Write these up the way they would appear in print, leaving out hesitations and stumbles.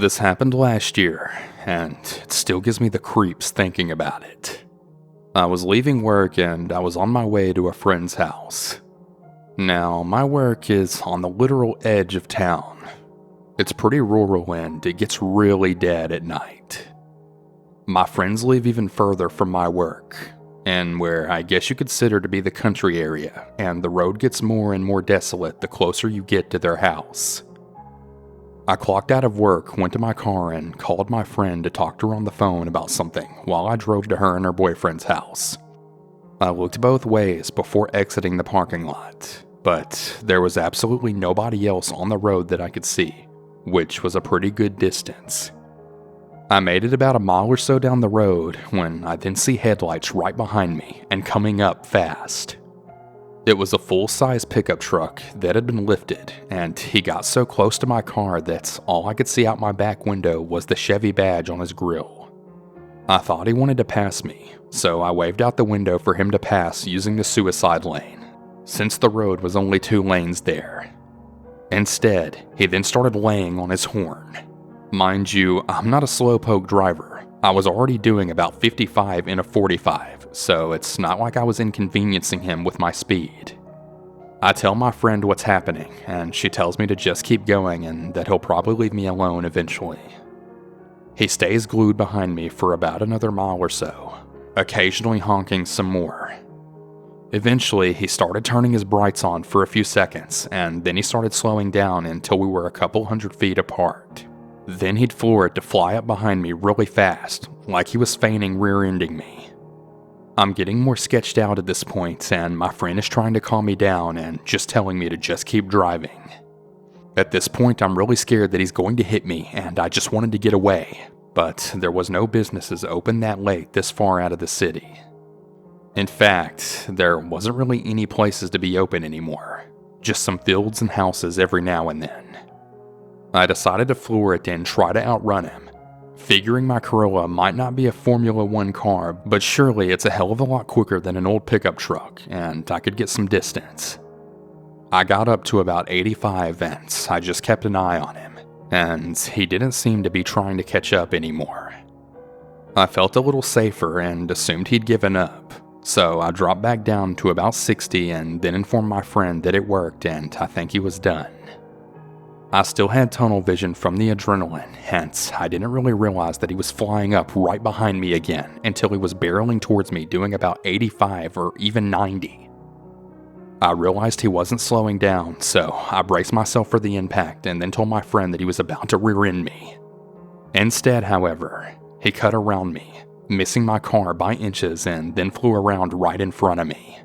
This happened last year, and it still gives me the creeps thinking about it. I was leaving work and I was on my way to a friend's house. Now, my work is on the literal edge of town. It's pretty rural and it gets really dead at night. My friends live even further from my work, and where I guess you consider to be the country area, and the road gets more and more desolate the closer you get to their house. I clocked out of work, went to my car, and called my friend to talk to her on the phone about something while I drove to her and her boyfriend's house. I looked both ways before exiting the parking lot, but there was absolutely nobody else on the road that I could see, which was a pretty good distance. I made it about a mile or so down the road when I then see headlights right behind me and coming up fast. It was a full-size pickup truck that had been lifted, and he got so close to my car that all I could see out my back window was the Chevy badge on his grill. I thought he wanted to pass me, so I waved out the window for him to pass using the suicide lane, since the road was only 2 lanes there. Instead, he then started laying on his horn. Mind you, I'm not a slowpoke driver. I was already doing about 55 in a 45, so it's not like I was inconveniencing him with my speed. I tell my friend what's happening, and she tells me to just keep going and that he'll probably leave me alone eventually. He stays glued behind me for about another mile or so, occasionally honking some more. Eventually, he started turning his brights on for a few seconds, and then he started slowing down until we were a couple 100 feet apart. Then he'd floor it to fly up behind me really fast, like he was feigning rear-ending me. I'm getting more sketched out at this point, and my friend is trying to calm me down and just telling me to just keep driving. At this point, I'm really scared that he's going to hit me, and I just wanted to get away, but there was no businesses open that late this far out of the city. In fact, there wasn't really any places to be open anymore, just some fields and houses every now and then. I decided to floor it and try to outrun him, figuring my Corolla might not be a Formula 1 car, but surely it's a hell of a lot quicker than an old pickup truck, and I could get some distance. I got up to about 85 and I just kept an eye on him, and he didn't seem to be trying to catch up anymore. I felt a little safer and assumed he'd given up, so I dropped back down to about 60 and then informed my friend that it worked and I think he was done. I still had tunnel vision from the adrenaline, hence I didn't really realize that he was flying up right behind me again until he was barreling towards me doing about 85 or even 90. I realized he wasn't slowing down, so I braced myself for the impact and then told my friend that he was about to rear-end me. Instead, however, he cut around me, missing my car by inches and then flew around right in front of me.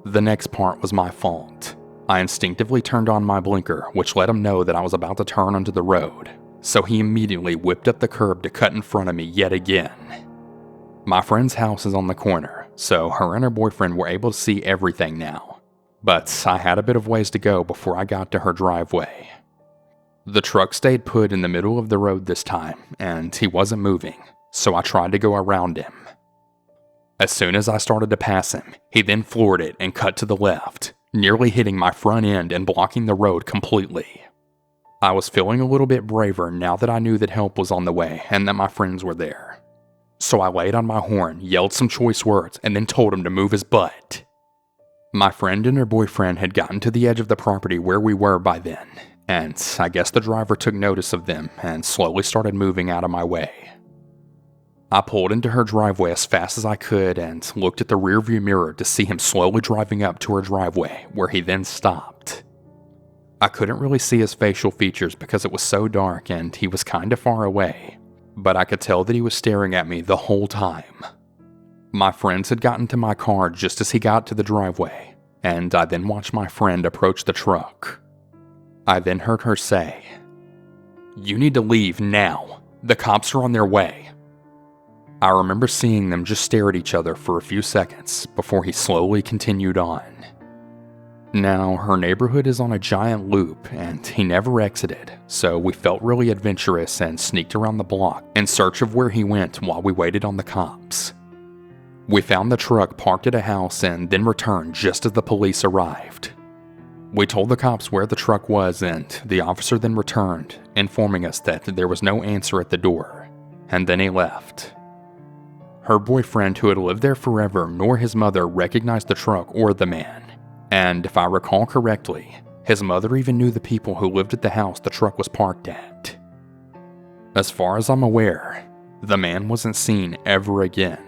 The next part was my fault. I instinctively turned on my blinker, which let him know that I was about to turn onto the road, so he immediately whipped up the curb to cut in front of me yet again. My friend's house is on the corner, so her and her boyfriend were able to see everything now, but I had a bit of ways to go before I got to her driveway. The truck stayed put in the middle of the road this time, and he wasn't moving, so I tried to go around him. As soon as I started to pass him, he then floored it and cut to the left, nearly hitting my front end and blocking the road completely. I was feeling a little bit braver now that I knew that help was on the way and that my friends were there. So I laid on my horn, yelled some choice words, and then told him to move his butt. My friend and her boyfriend had gotten to the edge of the property where we were by then, and I guess the driver took notice of them and slowly started moving out of my way. I pulled into her driveway as fast as I could and looked at the rearview mirror to see him slowly driving up to her driveway, where he then stopped. I couldn't really see his facial features because it was so dark and he was kinda far away, but I could tell that he was staring at me the whole time. My friends had gotten to my car just as he got to the driveway, and I then watched my friend approach the truck. I then heard her say, "You need to leave now. The cops are on their way." I remember seeing them just stare at each other for a few seconds before he slowly continued on. Now, her neighborhood is on a giant loop and he never exited, so we felt really adventurous and sneaked around the block in search of where he went while we waited on the cops. We found the truck parked at a house and then returned just as the police arrived. We told the cops where the truck was, and the officer then returned, informing us that there was no answer at the door, and then he left. Her boyfriend, who had lived there forever, nor his mother recognized the truck or the man, and if I recall correctly, his mother even knew the people who lived at the house the truck was parked at. As far as I'm aware, the man wasn't seen ever again.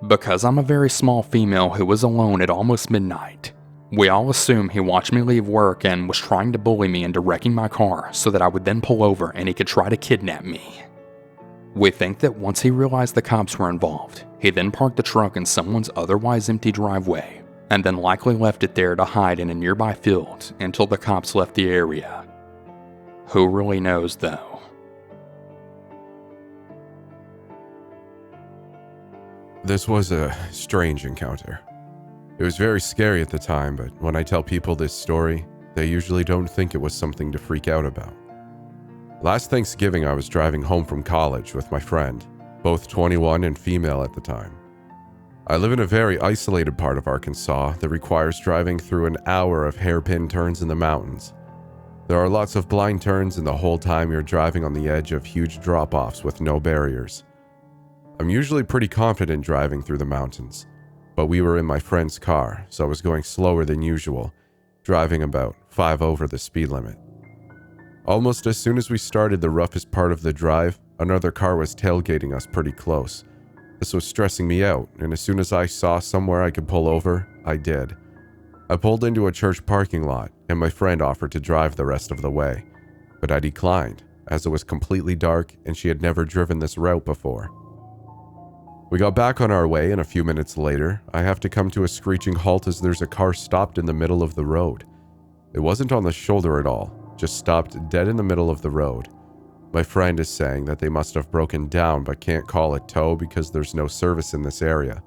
Because I'm a very small female who was alone at almost midnight, we all assume he watched me leave work and was trying to bully me into wrecking my car so that I would then pull over and he could try to kidnap me. We think that once he realized the cops were involved, he then parked the truck in someone's otherwise empty driveway and then likely left it there to hide in a nearby field until the cops left the area. Who really knows though? This was a strange encounter. It was very scary at the time, but when I tell people this story, they usually don't think it was something to freak out about. Last Thanksgiving, I was driving home from college with my friend, both 21 and female at the time. I live in a very isolated part of Arkansas that requires driving through an hour of hairpin turns in the mountains. There are lots of blind turns, and the whole time you're driving on the edge of huge drop-offs with no barriers. I'm usually pretty confident driving through the mountains, but we were in my friend's car, so I was going slower than usual, driving about 5 over the speed limit. Almost as soon as we started the roughest part of the drive, another car was tailgating us pretty close. This was stressing me out, and as soon as I saw somewhere I could pull over, I did. I pulled into a church parking lot, and my friend offered to drive the rest of the way, but I declined, as it was completely dark and she had never driven this route before. We got back on our way, and a few minutes later, I have to come to a screeching halt as there's a car stopped in the middle of the road. It wasn't on the shoulder at all, just stopped dead in the middle of the road. My friend is saying that they must have broken down but can't call a tow because there's no service in this area.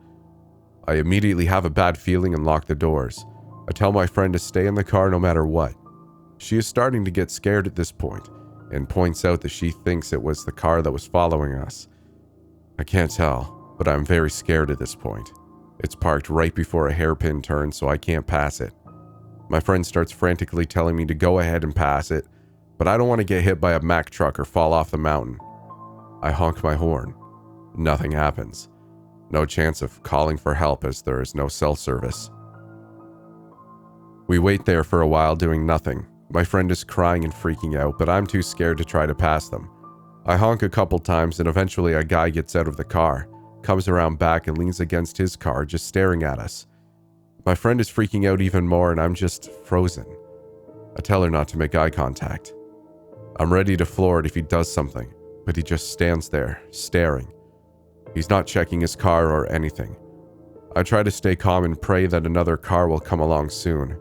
I immediately have a bad feeling and lock the doors. I tell my friend to stay in the car no matter what. She is starting to get scared at this point and points out that she thinks it was the car that was following us. I can't tell, but I'm very scared at this point. It's parked right before a hairpin turn, so I can't pass it. My friend starts frantically telling me to go ahead and pass it, but I don't want to get hit by a Mack truck or fall off the mountain. I honk my horn. Nothing happens. No chance of calling for help as there is no cell service. We wait there for a while doing nothing. My friend is crying and freaking out, but I'm too scared to try to pass them. I honk a couple times and eventually a guy gets out of the car, comes around back and leans against his car just staring at us. My friend is freaking out even more and I'm just frozen. I tell her not to make eye contact. I'm ready to floor it if he does something, but he just stands there, staring. He's not checking his car or anything. I try to stay calm and pray that another car will come along soon.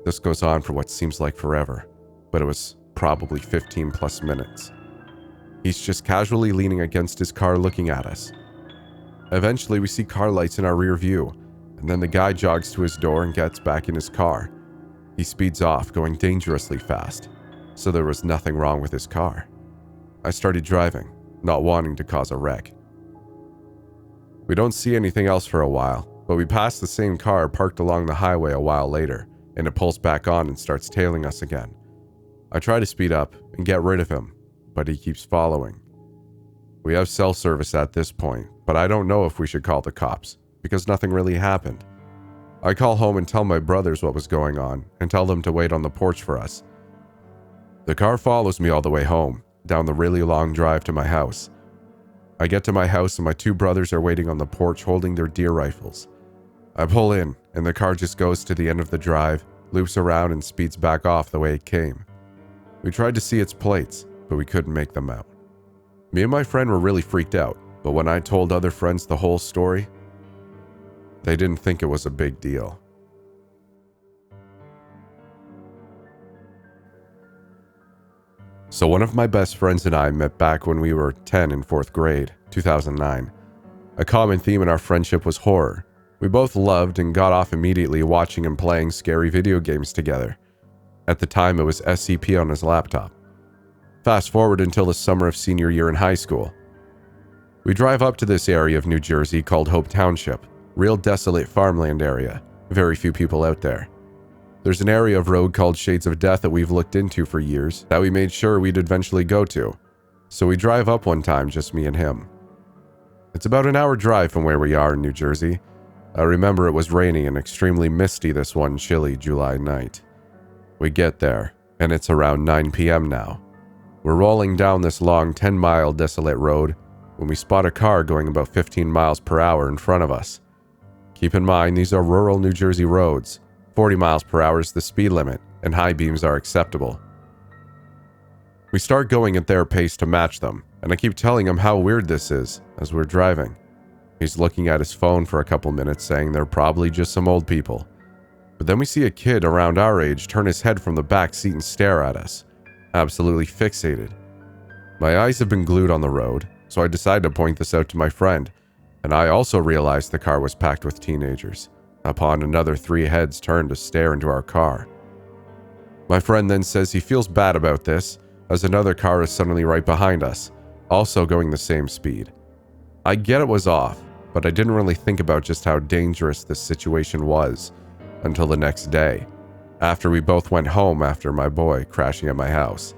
This goes on for what seems like forever, but it was probably 15 plus minutes. He's just casually leaning against his car looking at us. Eventually we see car lights in our rear view, and then the guy jogs to his door and gets back in his car. He speeds off, going dangerously fast, so there was nothing wrong with his car. I started driving, not wanting to cause a wreck. We don't see anything else for a while, but we pass the same car parked along the highway a while later, and it pulls back on and starts tailing us again. I try to speed up and get rid of him, but he keeps following. We have cell service at this point, but I don't know if we should call the cops, because nothing really happened. I call home and tell my brothers what was going on, and tell them to wait on the porch for us. The car follows me all the way home, down the really long drive to my house. I get to my house and my two brothers are waiting on the porch holding their deer rifles. I pull in, and the car just goes to the end of the drive, loops around and speeds back off the way it came. We tried to see its plates, but we couldn't make them out. Me and my friend were really freaked out, but when I told other friends the whole story, they didn't think it was a big deal. So one of my best friends and I met back when we were 10 in 4th grade, 2009. A common theme in our friendship was horror. We both loved and got off immediately watching and playing scary video games together. At the time, it was SCP on his laptop. Fast forward until the summer of senior year in high school. We drive up to this area of New Jersey called Hope Township, real desolate farmland area, very few people out there. There's an area of road called Shades of Death that we've looked into for years that we made sure we'd eventually go to. So we drive up one time, just me and him. It's about an hour drive from where we are in New Jersey. I remember it was raining and extremely misty this one chilly July night. We get there, and it's around 9 p.m. now. We're rolling down this long 10-mile desolate road when we spot a car going about 15 miles per hour in front of us. Keep in mind, these are rural New Jersey roads. 40 miles per hour is the speed limit, and high beams are acceptable. We start going at their pace to match them, and I keep telling him how weird this is as we're driving. He's looking at his phone for a couple minutes, saying they're probably just some old people. But then we see a kid around our age turn his head from the back seat and stare at us, absolutely fixated. My eyes have been glued on the road, so I decide to point this out to my friend, and I also realized the car was packed with teenagers, upon another 3 heads turn to stare into our car. My friend then says he feels bad about this, as another car is suddenly right behind us, also going the same speed. I get it was off, but I didn't really think about just how dangerous this situation was until the next day, after we both went home after my boy crashing at my house.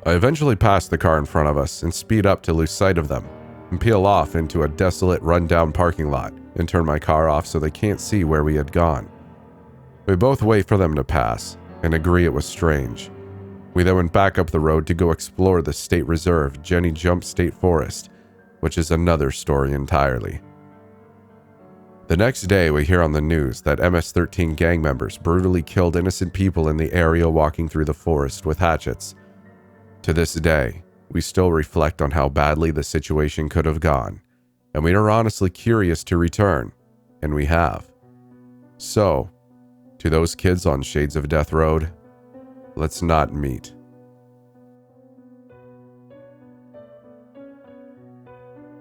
I eventually pass the car in front of us and speed up to lose sight of them, and peel off into a desolate rundown parking lot and turn my car off so they can't see where we had gone. We both wait for them to pass and agree it was strange. We then went back up the road to go explore the state reserve Jenny Jump State Forest, which is another story entirely. The next day, we hear on the news that MS-13 gang members brutally killed innocent people in the area walking through the forest with hatchets. To this day, we still reflect on how badly the situation could have gone, and we are honestly curious to return, and we have. So, to those kids on Shades of Death Road, let's not meet.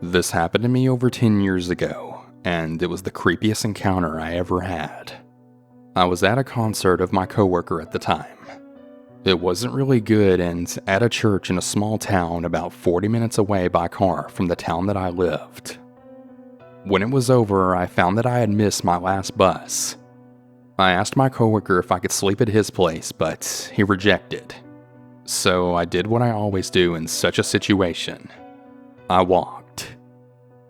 This happened to me over 10 years ago, and it was the creepiest encounter I ever had. I was at a concert of my coworker at the time. It wasn't really good and at a church in a small town about 40 minutes away by car from the town that I lived. When it was over, I found that I had missed my last bus. I asked my coworker if I could sleep at his place, but he rejected. So I did what I always do in such a situation. I walked.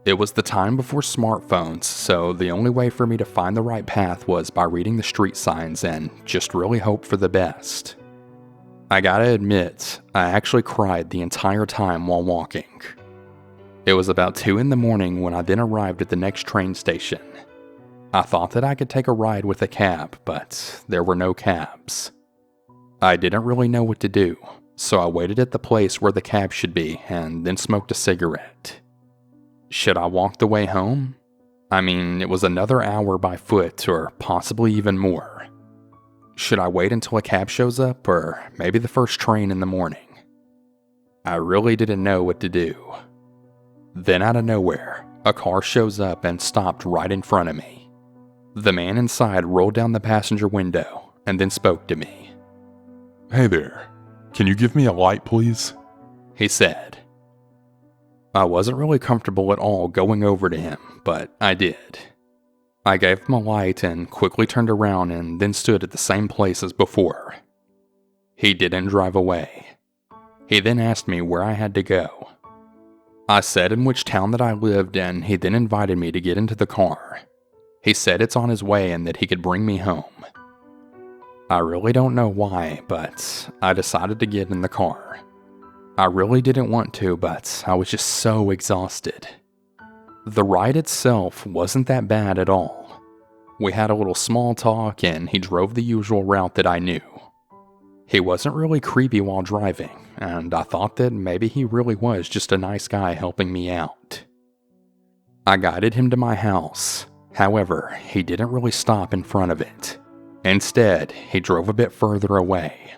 It was the time before smartphones, so the only way for me to find the right path was by reading the street signs and just really hope for the best. I gotta admit, I actually cried the entire time while walking. It was about 2 in the morning when I then arrived at the next train station. I thought that I could take a ride with a cab, but there were no cabs. I didn't really know what to do, so I waited at the place where the cab should be and then smoked a cigarette. Should I walk the way home? I mean, it was another hour by foot or possibly even more. Should I wait until a cab shows up or maybe the first train in the morning? I really didn't know what to do. Then out of nowhere, a car shows up and stopped right in front of me. The man inside rolled down the passenger window and then spoke to me. "Hey there, can you give me a light, please?" He said. I wasn't really comfortable at all going over to him, but I did. I gave him a light and quickly turned around and then stood at the same place as before. He didn't drive away. He then asked me where I had to go. I said in which town that I lived, and he then invited me to get into the car. He said it's on his way and that he could bring me home. I really don't know why, but I decided to get in the car. I really didn't want to, but I was just so exhausted. The ride itself wasn't that bad at all. We had a little small talk and he drove the usual route that I knew. He wasn't really creepy while driving, and I thought that maybe he really was just a nice guy helping me out. I guided him to my house. However, he didn't really stop in front of it. Instead, he drove a bit further away.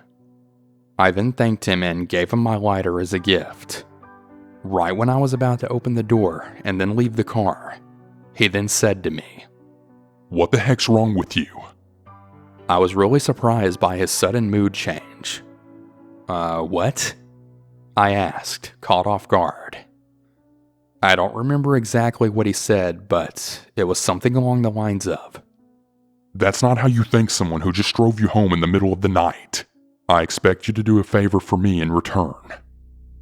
I then thanked him and gave him my lighter as a gift. Right when I was about to open the door and then leave the car, he then said to me, "What the heck's wrong with you?" I was really surprised by his sudden mood change. What? I asked, caught off guard. I don't remember exactly what he said, but it was something along the lines of, That's not how you thank someone who just drove you home in the middle of the night. I expect you to do a favor for me in return."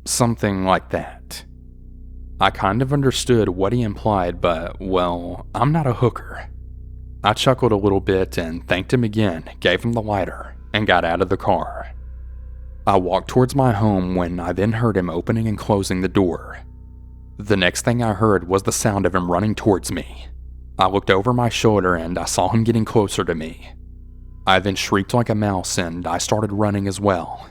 Something like that. I kind of understood what he implied, but, well, I'm not a hooker. I chuckled a little bit and thanked him again, gave him the lighter, and got out of the car. I walked towards my home when I then heard him opening and closing the door. The next thing I heard was the sound of him running towards me. I looked over my shoulder and I saw him getting closer to me. I then shrieked like a mouse and I started running as well.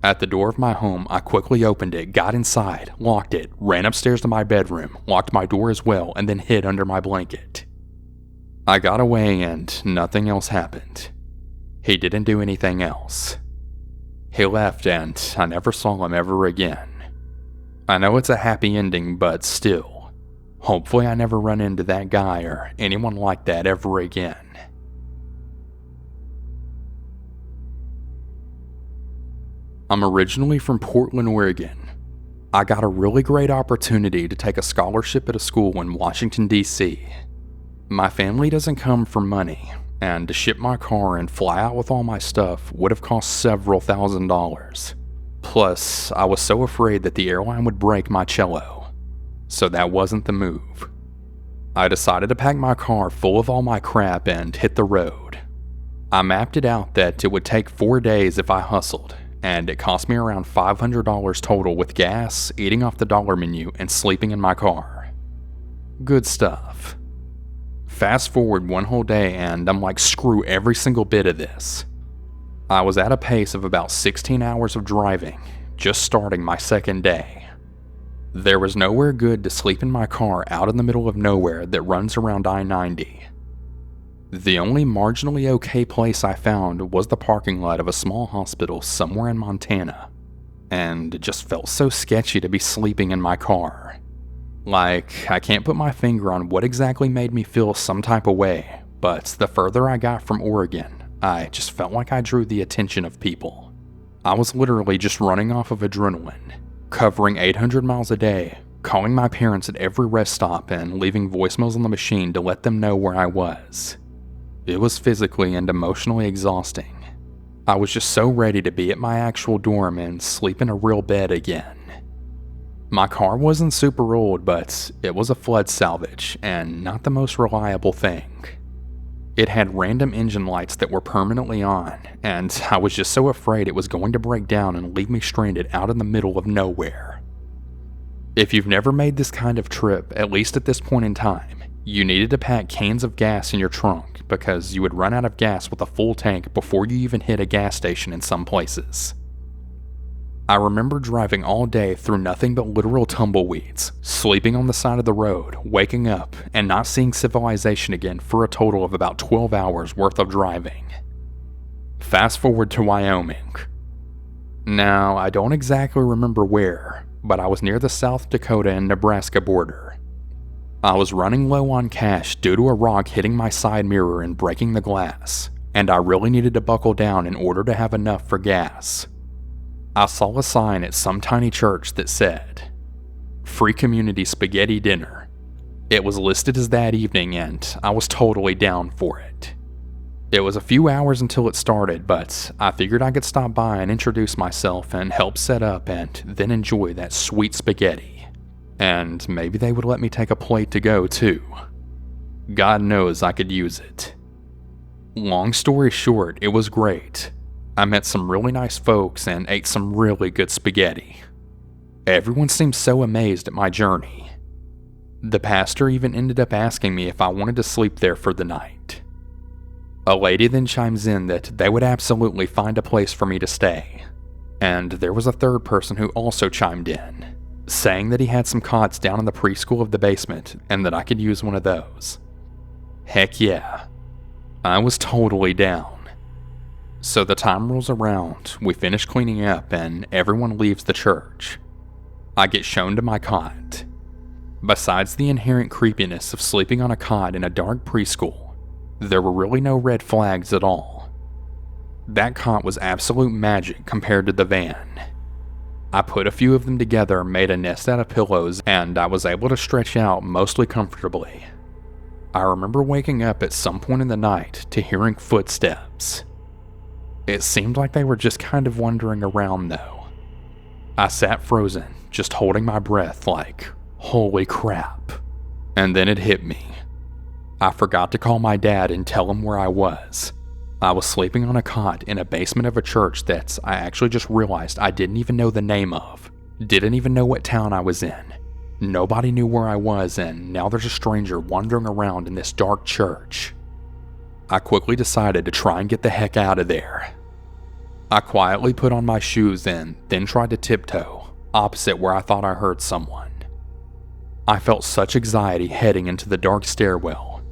At the door of my home, I quickly opened it, got inside, locked it, ran upstairs to my bedroom, locked my door as well, and then hid under my blanket. I got away and nothing else happened. He didn't do anything else. He left and I never saw him ever again. I know it's a happy ending, but still, hopefully I never run into that guy or anyone like that ever again. I'm originally from Portland, Oregon. I got a really great opportunity to take a scholarship at a school in Washington, D.C. My family doesn't come for money, and to ship my car and fly out with all my stuff would have cost several $1,000s. Plus, I was so afraid that the airline would break my cello, so that wasn't the move. I decided to pack my car full of all my crap and hit the road. I mapped it out that it would take 4 days if I hustled, and it cost me around $500 total with gas, eating off the dollar menu, and sleeping in my car. Good stuff. Fast forward one whole day and I'm like, screw every single bit of this. I was at a pace of about 16 hours of driving, just starting my second day. There was nowhere good to sleep in my car out in the middle of nowhere that runs around I-90. The only marginally okay place I found was the parking lot of a small hospital somewhere in Montana, and it just felt so sketchy to be sleeping in my car. Like, I can't put my finger on what exactly made me feel some type of way, but the further I got from Oregon, I just felt like I drew the attention of people. I was literally just running off of adrenaline, covering 800 miles a day, calling my parents at every rest stop and leaving voicemails on the machine to let them know where I was. It was physically and emotionally exhausting. I was just so ready to be at my actual dorm and sleep in a real bed again. My car wasn't super old, but it was a flood salvage and not the most reliable thing. It had random engine lights that were permanently on, and I was just so afraid it was going to break down and leave me stranded out in the middle of nowhere. If you've never made this kind of trip, at least at this point in time, you needed to pack cans of gas in your trunk because you would run out of gas with a full tank before you even hit a gas station in some places. I remember driving all day through nothing but literal tumbleweeds, sleeping on the side of the road, waking up, and not seeing civilization again for a total of about 12 hours worth of driving. Fast forward to Wyoming. Now, I don't exactly remember where, but I was near the South Dakota and Nebraska border. I was running low on cash due to a rock hitting my side mirror and breaking the glass, and I really needed to buckle down in order to have enough for gas. I saw a sign at some tiny church that said, "Free community spaghetti dinner." It was listed as that evening and I was totally down for it. It was a few hours until it started, but I figured I could stop by and introduce myself and help set up and then enjoy that sweet spaghetti. And maybe they would let me take a plate to go too. God knows I could use it. Long story short, it was great. I met some really nice folks and ate some really good spaghetti. Everyone seemed so amazed at my journey. The pastor even ended up asking me if I wanted to sleep there for the night. A lady then chimes in that they would absolutely find a place for me to stay. And there was a third person who also chimed in, saying that he had some cots down in the preschool of the basement and that I could use one of those. Heck yeah. I was totally down. So the time rolls around, we finish cleaning up, and everyone leaves the church. I get shown to my cot. Besides the inherent creepiness of sleeping on a cot in a dark preschool, there were really no red flags at all. That cot was absolute magic compared to the van. I put a few of them together, made a nest out of pillows, and I was able to stretch out mostly comfortably. I remember waking up at some point in the night to hearing footsteps. It seemed like they were just kind of wandering around though. I sat frozen, just holding my breath like, holy crap. And then it hit me. I forgot to call my dad and tell him where I was. I was sleeping on a cot in a basement of a church that I actually just realized I didn't even know the name of. Didn't even know what town I was in. Nobody knew where I was, and now there's a stranger wandering around in this dark church. I quickly decided to try and get the heck out of there. I quietly put on my shoes and then tried to tiptoe, opposite where I thought I heard someone. I felt such anxiety heading into the dark stairwell.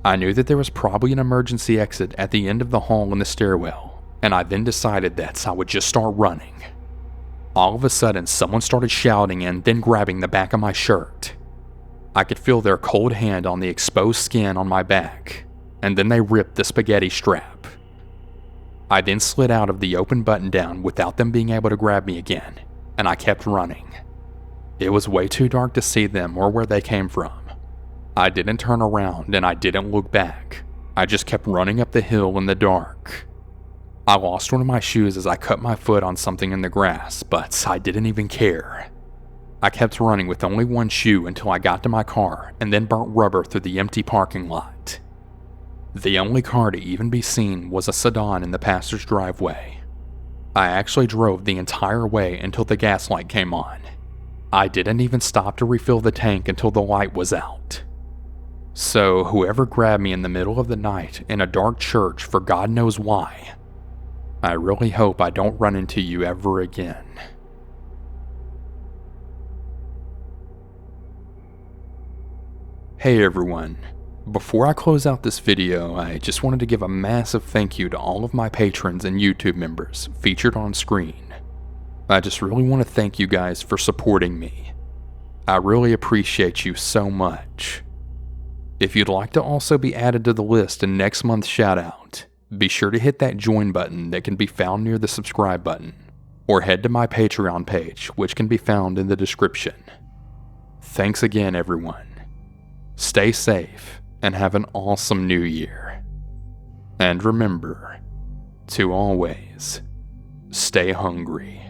I knew that there was probably an emergency exit at the end of the hall in the stairwell, and I then decided that I would just start running. All of a sudden, someone started shouting and then grabbing the back of my shirt. I could feel their cold hand on the exposed skin on my back, and then they ripped the spaghetti strap. I then slid out of the open button down without them being able to grab me again, and I kept running. It was way too dark to see them or where they came from. I didn't turn around and I didn't look back. I just kept running up the hill in the dark. I lost one of my shoes as I cut my foot on something in the grass, but I didn't even care. I kept running with only one shoe until I got to my car and then burnt rubber through the empty parking lot. The only car to even be seen was a sedan in the pastor's driveway. I actually drove the entire way until the gas light came on. I didn't even stop to refill the tank until the light was out. So whoever grabbed me in the middle of the night in a dark church for God knows why, I really hope I don't run into you ever again. Hey everyone, before I close out this video, I just wanted to give a massive thank you to all of my patrons and YouTube members featured on screen. I just really want to thank you guys for supporting me. I really appreciate you so much. If you'd like to also be added to the list in next month's shoutout, be sure to hit that join button that can be found near the subscribe button, or head to my Patreon page, which can be found in the description. Thanks again, everyone. Stay safe and have an awesome new year. And remember to always stay hungry.